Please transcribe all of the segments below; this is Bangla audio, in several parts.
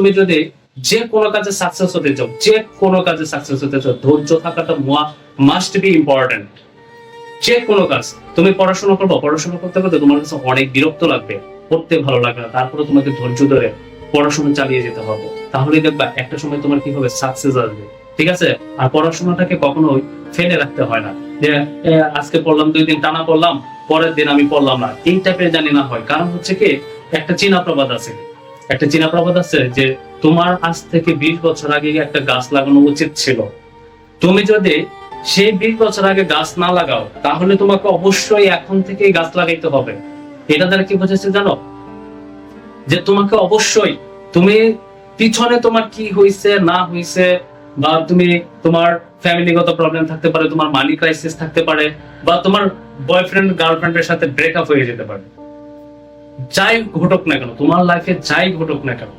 তুমি যদি যে কোনো কাজে সাকসেস হতে চাও, যে কোনো কাজে সাকসেস হতে চাও, ধৈর্য থাকাটা মাস্ট বি ইম্পর্টেন্ট। যে কোনো কাজ, তুমি পড়াশোনা করবো, পড়াশোনা করতে করতে তোমার কাছে অনেক বিরক্ত লাগবে, পড়তে ভালো লাগবে না, তারপরে তোমাকে ধৈর্য ধরে পড়াশোনা চালিয়ে যেতে হবে। তাহলেই দেখবা একটা সময় তোমার কি হবে, সাকসেস আসবে। ঠিক আছে? আর পড়াশোনাটাকে কখনোই ফেলে রাখতে হয় না, যে আজকে পড়লাম, 2 দিন টানা পড়লাম, পরের দিন আমি পড়লাম না, এই টাইপের জানি না হয়। কারণ হচ্ছে কি, একটা চীনা প্রবাদ আছে, যে তোমার আজ থেকে 20 বছর আগে একটা গাছ লাগানো উচিত ছিল। তুমি যদি সেই 20 বছর আগে গাছ না লাগাও, তাহলে তোমাকে অবশ্যই এখন থেকেই গাছ লাগাইতে হবে। এটা দ্বারা কি বোঝাচ্ছে জানো, যে তোমাকে অবশ্যই, তুমি পিছনে তোমার কি হইছে না হইছে, বা তুমি তোমার ফ্যামিলিগত প্রবলেম থাকতে পারে, তোমার মানি ক্রাইসিস থাকতে পারে, বা তোমার বয়ফ্রেন্ড গার্লফ্রেন্ডের সাথে ব্রেকআপ হয়ে যেতে পারে, যাই ঘটুক না কেন, তোমার লাইফে যাই ঘটুক না কেন,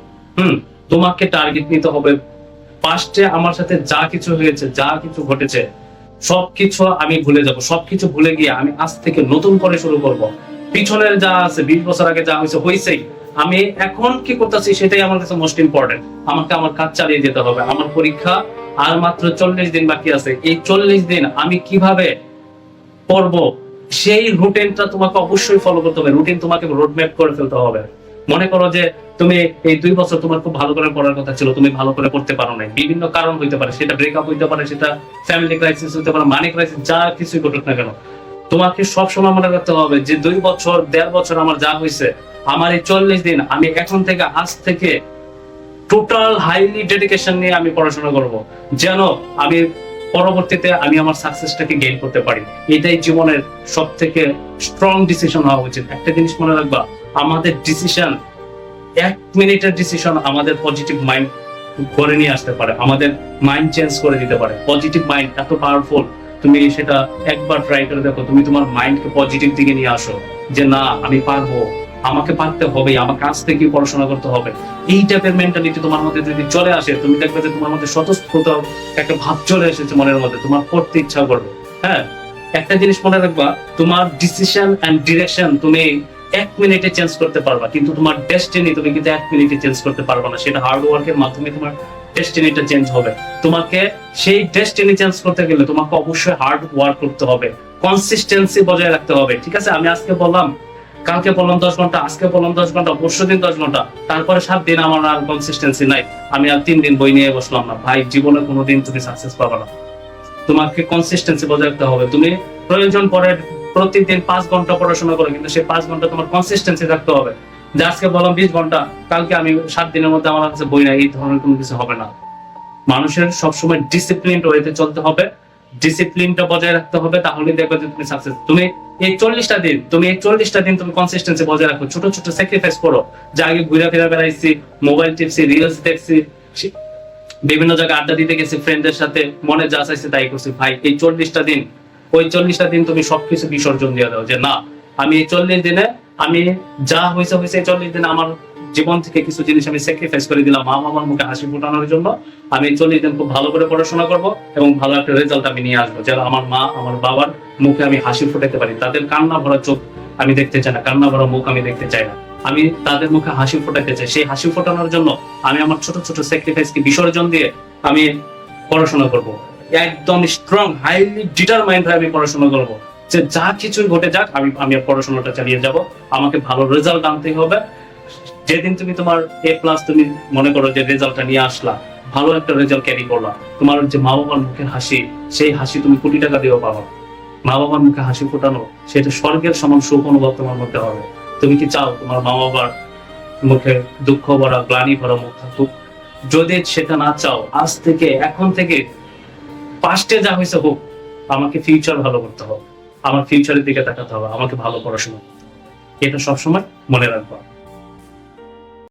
তোমাকে টার্গেট নিতে হবে। পাস্টে আমার সাথে যা কিছু হয়েছে, যা কিছু ঘটেছে, সবকিছু আমি ভুলে যাব, সবকিছু ভুলে গিয়ে আমি আজ থেকে নতুন করে শুরু করব। পিছনের যা আছে, 20 বছর আগে যা হয়েছে হয়েছেই, আমি এখন কি করতেছি সেটাই আমার কাছে মোস্ট ইম্পর্টেন্ট। আমাকে আমার কাজ চালিয়ে যেতে হবে। আমার পরীক্ষা আর মাত্র 40 দিন বাকি আছে। এই 40 দিন আমি কিভাবে পড়বো, সেই রুটিনটা তোমাকে অবশ্যই ফলো করতে হবে। রুটিন তোমাকে রোডম্যাপ করে ফেলতে হবে। মনে করো যে তুমি এই 2 বছর তোমার খুব ভালো করে পড়ার কথা ছিল, তুমি ভালো করে পড়তে পারো নাই, বিভিন্ন কারণ হইতে পারে, সেটা ব্রেকআপ হইতে পারে, সেটা ফ্যামিলি ক্রাইসিস হইতে পারে, মানি ক্রাইসিস, যা কিছুই ঘটুক না কেন, তোমাকে সবসময় মনে রাখতে হবে যে 2 বছর 1.5 বছর আমার যা হয়েছে, আমার এই 40 দিন আমি এখন থেকে, আজ থেকে টোটাল হাইলি ডেডিকেশন নিয়ে আমি পড়াশোনা করব, যেন আমি পরবর্তীতে আমি আমার সাকসেসটাকে গেইন করতে পারি। এটাই জীবনের সব থেকে স্ট্রং ডিসিশন হওয়া উচিত। একটা জিনিস মনে রাখবা, আমাদের ডিসিশন, 1 মিনিটের ডিসিশন আমাদের পজিটিভ মাইন্ড করে নিয়ে আসতে পারে, আমাদের মাইন্ড চেঞ্জ করে দিতে পারে। পজিটিভ মাইন্ড এত পাওয়ারফুল, তুমি সেটা একবার ট্রাই করে দেখো। তুমি তোমার মাইন্ডকে পজিটিভ দিকে নিয়ে আসো, যে না আমি পারবো, আমাকে পারতে হবে, আমার কাছ থেকে পড়াশোনা করতে হবে। এই টাইপের মেন্টালিটি তোমার মধ্যে যদি চলে আসে, তুমি দেখবে যে তোমার মধ্যে স্বতঃস্ফূর্ত একটা ভাব চলে এসেছে মনের মধ্যে, তোমার পড়তে ইচ্ছা করবে। হ্যাঁ, একটা জিনিস মনে রাখবা, তোমার ডিসিশন এন্ড ডিরেকশন তুমি 1 মিনিটে চেঞ্জ করতে পারবা, কিন্তু তোমার ডেস্টিনি তুমি কিন্তু 1 মিনিটে চেঞ্জ করতে পারবা না। সেটা হার্ড ওয়ার্কের মাধ্যমে তোমার ডেস্টিনিটা চেঞ্জ হবে। তোমাকে সেই ডেস্টিনি চেঞ্জ করতে গেলে তোমাকে অবশ্যই হার্ড ওয়ার্ক করতে হবে, কনসিস্টেন্সি বজায় রাখতে হবে। ঠিক আছে? আমি আজকে বললাম, কালকে বললাম 10 ঘন্টা, আজকে বললাম 10 ঘন্টা, পরশুদিন 10 ঘন্টা, তারপরে 7 দিন আমার আর কনসিস্টেন্সি নাই, আমি আর 3 দিন বই নিয়ে বসলাম না। ভাই, জীবনে কোনোদিন তুমি সাকসেস পাবে না। তোমাকে কনসিস্টেন্সি বজায় রাখতে হবে। তুমি প্রয়োজন পড়ে প্রতিদিন 5 ঘন্টা পড়াশোনা করো, কিন্তু সেই 5 ঘন্টা তোমার কনসিস্টেন্সি থাকতে হবে। যে আজকে বললাম 20 ঘন্টা, কালকে আমি 7 দিনের মধ্যে আমার কাছে বই নাই, এই ধরনের কোনো কিছু হবে না। মানুষের সবসময় ডিসিপ্লিনড ওয়েতে চলতে হবে, ডিসিপ্লিনটা বজায় রাখতে হবে, তাহলে দেখবে যে তুমি সাকসেস। তুমি এই 40টা দিন তুমি কনসিস্টেন্সি বজায় রাখো, ছোট ছোট স্যাক্রিফাইস করো। যে আগে ঘুরে ফিরে বেড়াইছি, মোবাইল টিপছি, রিলস দেখছি, বিভিন্ন জায়গায় আড্ডা দিতে গেছি ফ্রেন্ডদের সাথে, মনে যা চাইছে তাই করছি। ভাই, এই 40টা দিন তুমি সবকিছু বিসর্জন দিয়ে দাও, যে না, আমি এই 40 দিনে আমি যা হয়েছে এই 40 দিনে আমার জীবন থেকে কিছু জিনিস আমি স্যাক্রিফাইস করে দিলাম মা বাবার মুখে হাসি ফোটানোর জন্য। আমি 40 দিন খুব ভালো করে পড়াশোনা করব এবং ভালো একটা রেজাল্ট আমি নিয়ে আসবো, যেন আমার মা আমার বাবার মুখে আমি হাসি ফোটাতে পারি। তাদের কান্না ভরা চোখ আমি দেখতে চাই না, কান্না ভরা মুখ আমি দেখতে চাই না। আমি তাদের মুখে হাসি ফোটাতে চাই। সেই হাসি ফোটানোর জন্য আমি আমার ছোট ছোট স্যাক্রিফাইসকে বিসর্জন দিয়ে আমি পড়াশোনা করব। একদম স্ট্রং, হাইলি ডিটারমাইন্ড হয়ে আমি পড়াশোনা করব, যে যা কিছুই ঘটে যাক আমি পড়াশোনাটা চালিয়ে যাব। আমাকে ভালো রেজাল্ট আনতেই হবে। যেদিন তুমি তোমার A+ তুমি মনে করো যে রেজাল্টটা নিয়ে আসলা, ভালো একটা রেজাল্ট ক্যারি করলা, তোমার যে মা বাবার মুখের হাসি, সেই হাসি তুমি কোটি টাকা দিয়েও পাবা। মা বাবার মুখে হাসি ফোটানো, সেটা স্বর্গের সমান সুখ অনুভব তোমার মধ্যে হবে। তুমি কি চাও তোমার মা বাবার মুখে দুঃখ ভরা, গ্লানি ভরা মুখ থাকুক? যদি সেটা না চাও, আজ থেকে, এখন থেকে, পাস্টে যা হয়েছে হোক, আমাকে ফিউচার ভালো করতে হবে, আমার ফিউচারের দিকে তাকাতে হবে, আমাকে ভালো পড়াশোনা করতে হবে। এটা সবসময় মনে রাখবা।